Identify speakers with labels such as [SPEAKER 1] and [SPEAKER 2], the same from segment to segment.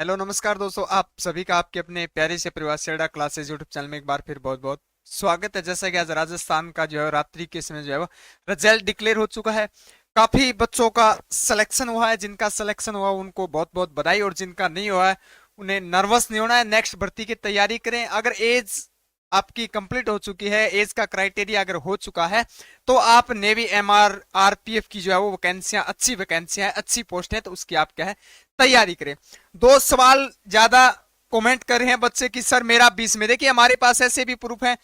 [SPEAKER 1] Hello नमस्कार दोस्तों, आप सभी का आपके अपने प्यारे से प्रवास से अड्डा क्लासेस यूट्यूब चैनल में एक बार फिर बहुत बहुत स्वागत है। जैसा कि आज राजस्थान का जो है रात्रि के समय जो है वो रिजल्ट डिक्लेयर हो चुका है। काफी बच्चों का सिलेक्शन हुआ है। जिनका सिलेक्शन हुआ उनको बहुत बहुत बधाई, और जिनका नहीं हुआ है उन्हें नर्वस नहीं होना है। नेक्स्ट भर्ती की तैयारी करें। अगर एज आपकी कंप्लीट हो चुकी है, एज का क्राइटेरिया अगर हो चुका है, तो आप नेवी एमआर आरपीएफ की जो है वो वैकेंसियां, अच्छी वैकेंसियां है, अच्छी पोस्ट है, तो उसकी आप क्या है तैयारी करें। दो सवाल ज्यादा कमेंट कर रहे हैं बच्चे कि सर मेरा 20 में। देखिए हमारे पास ऐसे भी प्रूफ है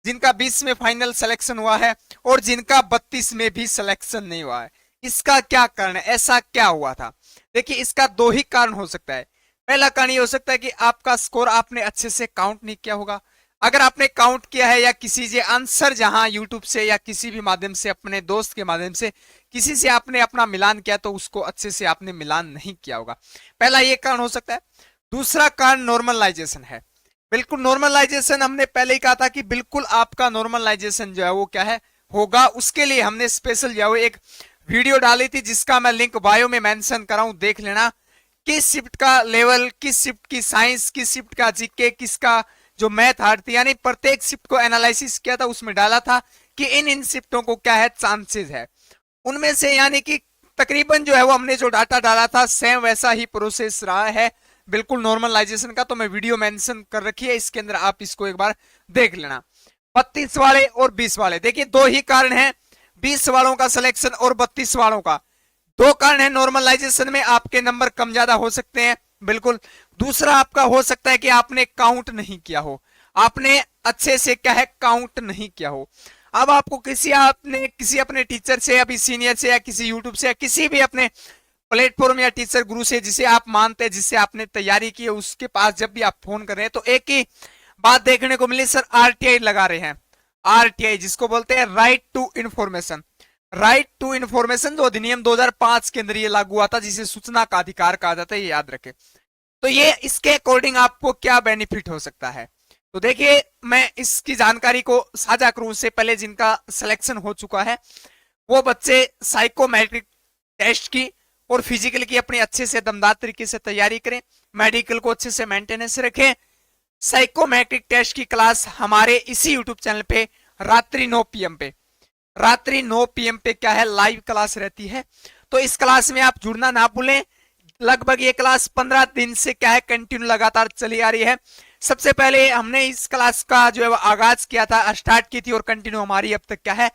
[SPEAKER 1] जिनका 20 में फाइनल सिलेक्शन हुआ है और जिनका 32 में भी सिलेक्शन नहीं हुआ है। इसका क्या कारण है, ऐसा क्या हुआ था? देखिए इसका दो ही कारण हो सकता है। पहला कारण ये हो सकता है कि आपका स्कोर आपने अच्छे से काउंट नहीं किया होगा। अगर आपने काउंट किया है या किसी से आंसर जहां यूट्यूब से या किसी भी माध्यम से, अपने दोस्त के माध्यम से किसी से आपने अपना मिलान किया, तो उसको अच्छे से आपने मिलान नहीं किया होगा। पहला ये कारण हो सकता है। दूसरा कारण नॉर्मलाइजेशन है। बिल्कुल नॉर्मलाइजेशन, हमने पहले ही कहा था कि बिल्कुल आपका नॉर्मलाइजेशन जो है वो क्या है होगा। उसके लिए हमने स्पेशल जो है वो एक वीडियो डाली थी जिसका मैं लिंक बायो में मेंशन कर रहा हूं, देख लेना। किस शिफ्ट का लेवल, किस शिफ्ट की साइंस, किस शिफ्ट का जीके, किसका जो मैथ हार्ड थी, यानी प्रत्येक शिफ्ट को एनालिसिस किया था। उसमें डाला था कि इन शिफ्टों को क्या है चांसेस है उनमें से, यानी कि तकरीबन जो है वो हमने जो डाटा डाला था सेम वैसा ही प्रोसेस रहा है बिल्कुल नॉर्मलाइजेशन का। तो मैं वीडियो मेंशन कर रखी है, इसके अंदर आप इसको एक बार देख लेना। 32 वाले और 20 वाले, देखिए दो ही कारण है 20 वालों का सिलेक्शन और 32 वालों का। दो कारण है, नॉर्मलाइजेशन में आपके नंबर कम ज्यादा हो सकते हैं बिल्कुल। दूसरा आपका हो सकता है कि आपने काउंट नहीं किया हो, आपने अच्छे से क्या है काउंट नहीं किया हो। अब आपको किसी अपने टीचर से, अभी सीनियर से, या किसी यूट्यूब से, या किसी भी अपने प्लेटफॉर्म या टीचर गुरु से जिसे आप मानते हैं, जिससे आपने तैयारी की है, उसके पास जब भी आप फोन कर रहे हैं तो एक ही बात देखने को मिली, सर आरटीआई लगा रहे हैं। आरटीआई जिसको बोलते हैं right to information. Right to information जो अधिनियम 2005 के अंदर ये लागू हुआ था, जिसे सूचना का अधिकार कहा जाता है, ये याद रखें। तो ये इसके अकॉर्डिंग आपको क्या बेनिफिट हो सकता है, तो देखिए मैं इसकी जानकारी को साझा करूं उससे पहले जिनका सिलेक्शन हो चुका है वो बच्चे साइकोमेट्रिक टेस्ट की और फिजिकल की अपनी अच्छे से दमदार तरीके से तैयारी करें। मेडिकल को अच्छे से मेंटेनेंस रखें। साइकोमेट्रिक टेस्ट की क्लास हमारे इसी यूट्यूब चैनल पे रात्रि 9 पीएम पे, रात्रि 9 पीएम पे क्या है लाइव क्लास रहती है। तो इस क्लास में आप जुड़ना ना भूलें। लगभग ये क्लास 15 दिन से क्या है कंटिन्यू लगातार चली आ रही है। सबसे पहले हमने इस क्लास का जो है आगाज किया था, स्टार्ट की थी, और कंटिन्यू हमारी अब तक क्या है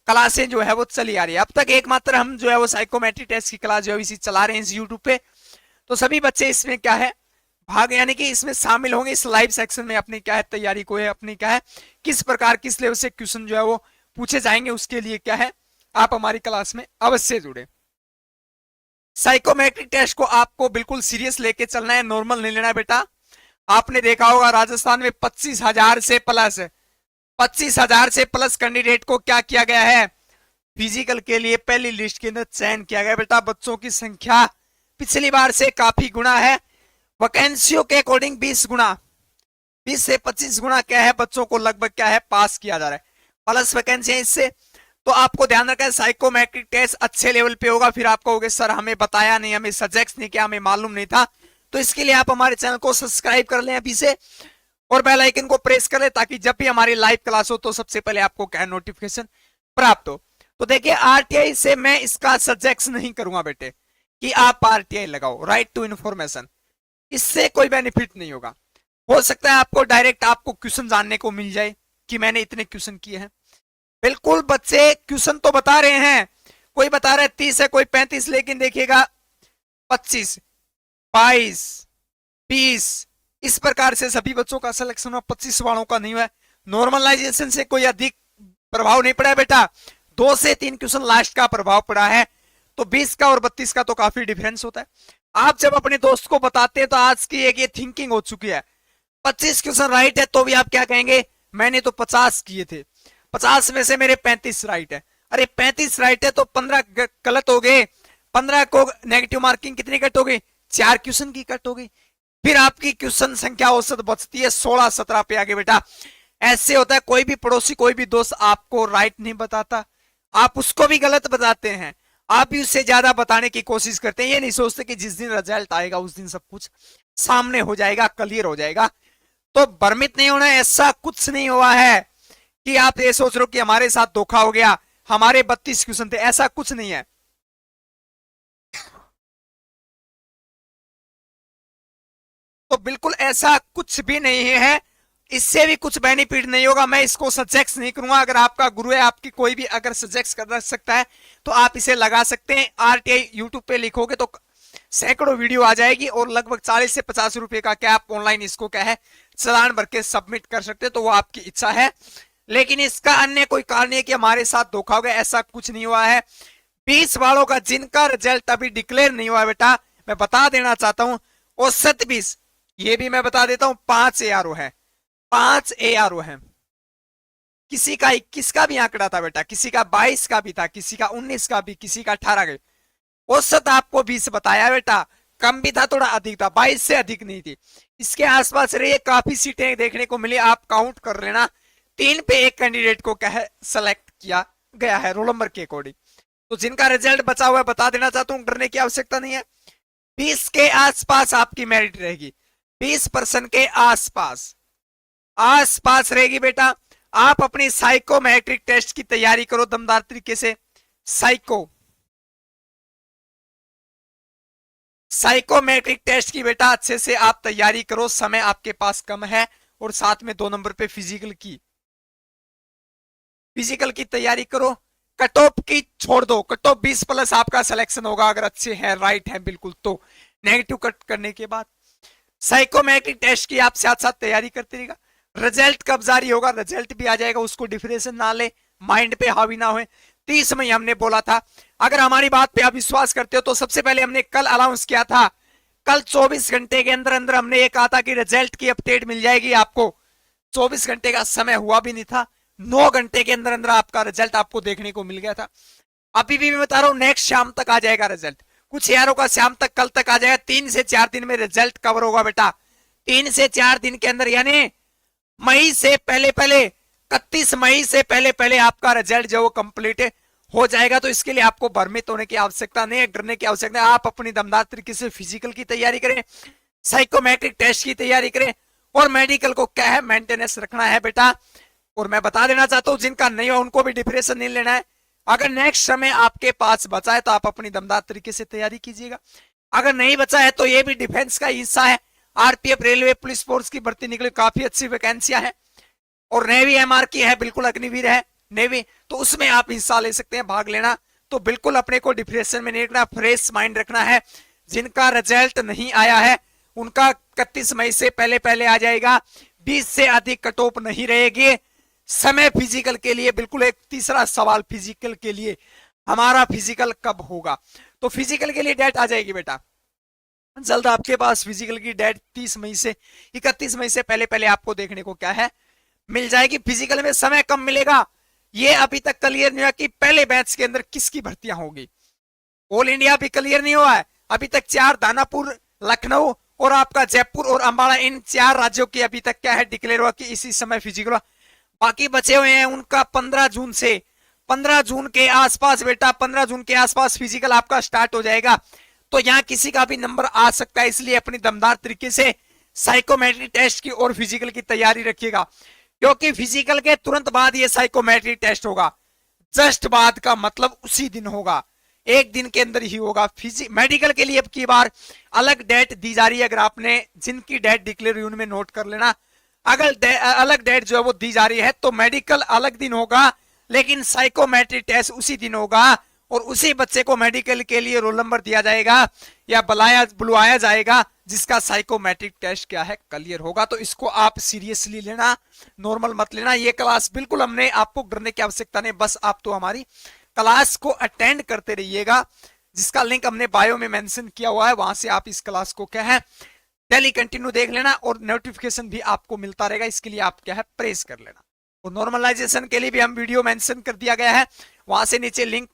[SPEAKER 1] क्लासें जो है वो चली आ रही है। अब तक एकमात्र हम जो है वो साइकोमेट्रिक टेस्ट की क्लास जो है इसी चला रहे हैं इस यूट्यूब पे। तो सभी बच्चे इसमें क्या है भाग, यानी कि इसमें शामिल होंगे इस लाइव सेक्शन में। अपनी क्या है तैयारी को है, अपनी क्या है किस प्रकार किस लेवल से क्वेश्चन जो है वो पूछे जाएंगे, उसके लिए क्या है आप हमारी क्लास में अवश्य जुड़े। साइकोमेट्रिक टेस्ट को आपको बिल्कुल सीरियस लेके चलना है, नॉर्मल नहीं लेना है बेटा। आपने देखा होगा राजस्थान में 25,000 से प्लस कैंडिडेट को क्या किया गया है, फिजिकल के लिए पहली लिस्ट के अंदर चयन किया गया। बेटा बच्चों की संख्या पिछली बार से काफी गुना है। वैकेंसियों के अकॉर्डिंग 20 गुना, 20 से 25 गुना क्या है बच्चों को लगभग क्या है पास किया जा रहा है, प्लस वैकेंसी है इससे। तो आपको ध्यान रखना है साइकोमेट्रिक टेस्ट अच्छे लेवल पे होगा। फिर आप कहोगे सर हमें बताया नहीं, हमें सजेस्ट नहीं किया, हमें मालूम नहीं था। तो इसके लिए आप हमारे चैनल को सब्सक्राइब कर लें अभी से, और बेल आइकन को प्रेस कर ले, ताकि जब भी हमारी लाइव क्लास हो तो सबसे पहले आपको क्या नोटिफिकेशन प्राप्त हो। तो देखिए आरटीआई से मैं इसका सजेस्ट नहीं करूंगा बेटे कि आप आरटीआई लगाओ, राइट टू इंफॉर्मेशन, इससे कोई बेनिफिट नहीं होगा। हो सकता है आपको डायरेक्ट आपको क्वेश्चन जानने को मिल जाए कि मैंने इतने क्वेश्चन किए हैं। बिल्कुल बच्चे क्वेश्चन तो बता रहे हैं, कोई बता रहा है 30 है, कोई 35, लेकिन देखिएगा 25, 22, 20 इस प्रकार से सभी बच्चों का सिलेक्शन हुआ, 25 वालों का नहीं हुआ। नॉर्मलाइजेशन से कोई अधिक प्रभाव नहीं पड़ा है बेटा, 2 से 3 क्वेश्चन लास्ट का प्रभाव पड़ा है। तो 20 का और 32 का तो काफी डिफरेंस होता है। आप जब अपने दोस्त को बताते हैं तो आज की एक ये थिंकिंग हो चुकी है, 25 क्वेश्चन राइट है तो भी आप क्या कहेंगे, मैंने तो 50 किए थे, 50 में से मेरे 35 राइट है। अरे 35 राइट है तो 15 गलत हो गए, 15 को नेगेटिव मार्किंग कितनी कट हो गई, 4 क्वेश्चन की कट हो गई। फिर आपकी क्वेश्चन संख्या औसत बचती है 16-17 पे आगे बेटा। ऐसे होता है, कोई भी पड़ोसी, कोई भी दोस्त आपको राइट नहीं बताता, आप उसको भी गलत बताते हैं। आप भी उससे ज्यादा बताने की कोशिश करते हैं। ये नहीं सोचते कि जिस दिन रिजल्ट आएगा उस दिन सब कुछ सामने हो जाएगा, क्लियर हो जाएगा। तो भ्रमित नहीं होना, ऐसा कुछ नहीं हुआ है कि आप ये सोच रहे हो कि हमारे साथ धोखा हो गया, हमारे 32 क्वेश्चन थे, ऐसा कुछ नहीं है। तो बिल्कुल ऐसा कुछ भी नहीं है, इससे भी कुछ बेनिफिट नहीं होगा। मैं इसको सजेस्ट नहीं करूंगा। अगर आपका गुरु है, आपकी कोई भी अगर सजेस्ट कर सकता है तो आप इसे लगा सकते हैं। आरटीआई यूट्यूब पे लिखोगे तो सैकड़ों वीडियो आ जाएगी और लगभग 40 से 50 रुपए का क्या आप ऑनलाइन इसको क्या है चालान भर के सबमिट कर सकते हैं। तो वो आपकी इच्छा है, लेकिन इसका अन्य कोई कारण नहीं है कि हमारे साथ धोखा हो गया, ऐसा कुछ नहीं हुआ है। 20 वालों का जिनका रिजल्ट अभी डिक्लेयर नहीं हुआ बेटा, मैं बता देना चाहता हूं औसत 20, ये भी मैं बता देता हूं 5 एआरओ है, 5 एआरओ है। किसी का 21 का भी आंकड़ा था बेटा, किसी का 22 का भी था, किसी का 19 का भी, किसी का 18 का। औसत आपको 20 बताया बेटा, कम भी था थोड़ा अधिक था, 22 से अधिक नहीं थी। इसके आसपास रही काफी सीटें देखने को मिली, आप काउंट कर लेना। 3 पे एक कैंडिडेट को क्या है सेलेक्ट किया गया है रोल नंबर के अकॉर्डिंग। तो जिनका रिजल्ट बचा हुआ है बता देना चाहता हूं, डरने की आवश्यकता नहीं है। 20 के आसपास आपकी मेरिट रहेगी, 20% के आसपास आसपास रहेगी बेटा। आप अपनी साइकोमेट्रिक टेस्ट की तैयारी करो दमदार तरीके से। साइकोमेट्रिक टेस्ट की बेटा अच्छे से आप तैयारी करो, समय आपके पास कम है। और साथ में 2 नंबर पे फिजिकल की तैयारी करो। कट ऑफ की छोड़ दो, कट ऑफ 20 प्लस आपका सिलेक्शन होगा अगर अच्छे हैं, राइट है बिल्कुल। तो नेगेटिव कट करने के बाद साइकोमेट्रिक टेस्ट की आप साथ साथ तैयारी करते रहिएगा। रिजल्ट कब जारी होगा, रिजल्ट भी आ जाएगा, उसको डिप्रेशन ना ले, माइंड पे हावी ना हो। 30 मई हमने बोला था। अगर हमारी बात पे आप विश्वास करते हो तो सबसे पहले हमने कल अनाउंस किया था, कल 24 घंटे के अंदर अंदर हमने ये कहा था कि रिजल्ट की अपडेट मिल जाएगी आपको। 24 घंटे का समय हुआ भी नहीं था, 9 घंटे के अंदर अंदर आपका रिजल्ट आपको देखने को मिल गया था। अभी भी मैं बता रहा हूं नेक्स्ट शाम तक आ जाएगा रिजल्ट, कुछ यारों का शाम तक कल तक आ जाएगा। 3 से 4 दिन में रिजल्ट कवर होगा बेटा, 3 से 4 दिन के अंदर, यानी मई से पहले पहले 31 मई से पहले पहले आपका रिजल्ट जो वो कंप्लीट हो जाएगा। तो इसके लिए आपको भ्रमित होने की आवश्यकता नहीं है, डरने की आवश्यकता नहीं। आप अपनी दमदार तरीके से फिजिकल की तैयारी करें, साइकोमेट्रिक टेस्ट की तैयारी करें, और मेडिकल को क्या है मेंटेनेंस रखना है बेटा। और मैं बता देना चाहता हूं जिनका नहीं हो उनको भी डिप्रेशन नहीं लेना है। अगर नेक्स्ट समय आपके पास बचा है तो आप अपनी दमदार तरीके से तैयारी कीजिएगा। अगर नहीं बचा है तो ये भी डिफेंस का हिस्सा है। आरपीएफ, रेलवे, पुलिस फोर्स की भर्ती निकली, काफी अच्छी वैकेंसियां हैं। और नेवी एमआर की है, बिल्कुल अग्निवीर है नेवी, तो उसमें आप हिस्सा ले सकते हैं, भाग लेना। तो बिल्कुल अपने को डिप्रेशन में नहीं रखना, फ्रेश माइंड रखना है। जिनका रिजल्ट नहीं आया है उनका 31 मई से पहले पहले आ जाएगा, 20 से अधिक कट ऑफ नहीं रहेगी। समय फिजिकल के लिए बिल्कुल एक तीसरा सवाल, फिजिकल के लिए हमारा फिजिकल कब होगा। तो फिजिकल के लिए डेट आ जाएगी बेटा जल्द आपके पास। फिजिकल की डेट 30 मई से 31 मई से पहले पहले आपको देखने को क्या है मिल जाएगी। फिजिकल में समय कम मिलेगा, ये अभी तक क्लियर नहीं हुआ कि पहले बैच के अंदर किसकी भर्तियां होगी। ऑल इंडिया भी क्लियर नहीं हुआ है अभी तक। 4 दानापुर, लखनऊ और आपका जयपुर और अंबाला, इन 4 राज्यों की अभी तक क्या है डिक्लेयर हुआ कि इसी समय फिजिकल। बाकी बचे हुए हैं उनका 15 जून से, 15 जून के आसपास बेटा, 15 जून के आसपास फिजिकल आपका स्टार्ट हो जाएगा। तो यहां किसी का भी नंबर आ सकता है, इसलिए अपनी दमदार तरीके से साइकोमेट्रिक टेस्ट की और फिजिकल की तैयारी रखिएगा, क्योंकि फिजिकल के तुरंत बाद ये साइकोमेट्रिक टेस्ट होगा। जस्ट बाद का मतलब उसी दिन होगा, एक दिन के अंदर ही होगा। मेडिकल के लिए अब की बार अलग डेट दी जा रही है, अगर आपने जिनकी डेट डिक्लेयर हुई उनमें नोट कर लेना। अगर अलग डेट जो है वो दी जा रही है तो मेडिकल अलग दिन होगा, लेकिन साइकोमेट्रिक टेस्ट उसी दिन होगा। और उसी बच्चे को मेडिकल के लिए रोल नंबर दिया जाएगा या बुलवाया जाएगा जिसका साइकोमेट्रिक टेस्ट क्या है क्लियर होगा। तो इसको आप सीरियसली लेना, नॉर्मल मत लेना। ये क्लास बिल्कुल हमने आपको डरने की आवश्यकता नहीं, बस आप तो हमारी क्लास को अटेंड करते रहिएगा, जिसका लिंक हमने बायो में मेंशन किया हुआ है, वहां से आप इस क्लास को क्या है डेली कंटिन्यू देख लेना, और नोटिफिकेशन भी आपको मिलता रहेगा। इसके लिए आप क्या है प्रेस कर लेना। और नॉर्मलाइजेशन के लिए भी हम वीडियो मेंशन कर दिया गया है, वहां से नीचे लिंक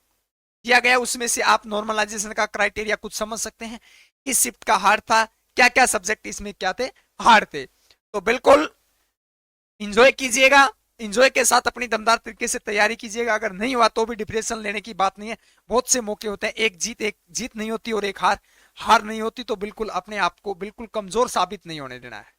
[SPEAKER 1] दिया गया, उसमें से आप नॉर्मलाइजेशन का क्राइटेरिया कुछ समझ सकते हैं, किस शिफ्ट का हार्ड था, क्या क्या सब्जेक्ट इसमें क्या थे हार्ड थे। तो बिल्कुल इंजॉय कीजिएगा, इंजॉय के साथ अपनी दमदार तरीके से तैयारी कीजिएगा। अगर नहीं हुआ तो भी डिप्रेशन लेने की बात नहीं है। बहुत से मौके होते हैं, एक जीत नहीं होती और एक हार नहीं होती। तो बिल्कुल अपने आप को बिल्कुल कमजोर साबित नहीं होने देना है,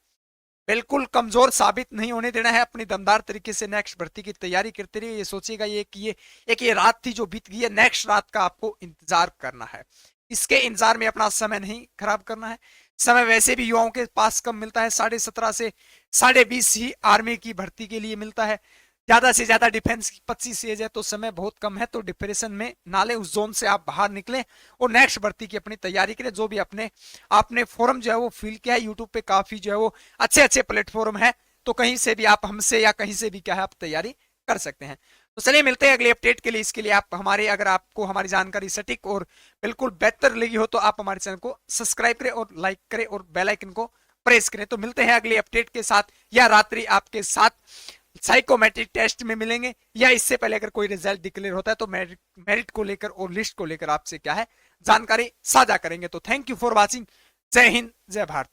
[SPEAKER 1] बिल्कुल कमजोर साबित नहीं होने देना है। अपनी दमदार तरीके से नेक्स्ट भर्ती की तैयारी करते रहिए। ये सोचिएगा ये रात थी जो बीत गई है, नेक्स्ट रात का आपको इंतजार करना है। इसके इंतजार में अपना समय नहीं खराब करना है। समय वैसे भी युवाओं के पास कम मिलता है, 17.5 से 20.5 ही आर्मी की भर्ती के लिए मिलता है। ज्यादा से ज्यादा डिफेंस की 25 एज है, तो समय बहुत कम है। तो डिप्रेशन में ना ले, उस जोन से आप बाहर निकले और नेक्स्ट भर्ती की अपनी तैयारी करें। जो भी आपने फोरम जो है वो फिल किया है, यूट्यूब पे काफी जो है वो अच्छे अच्छे प्लेटफॉर्म है, तो कहीं से भी आप हमसे या कहीं से भी क्या है आप तैयारी कर सकते हैं। तो चलिए मिलते हैं अगले अपडेट के लिए। इसके लिए आप अगर आपको हमारी जानकारी सटीक और बिल्कुल बेहतर लगी हो तो आप हमारे चैनल को सब्सक्राइब करें और लाइक करें और बेल आइकन को प्रेस करें। तो मिलते हैं अगले अपडेट के साथ, या रात्रि आपके साथ साइकोमेट्रिक टेस्ट में मिलेंगे, या इससे पहले अगर कोई रिजल्ट डिक्लेयर होता है तो मेरिट को लेकर और लिस्ट को लेकर आपसे क्या है जानकारी साझा करेंगे। तो थैंक यू फॉर वॉचिंग। जय हिंद, जय भारत।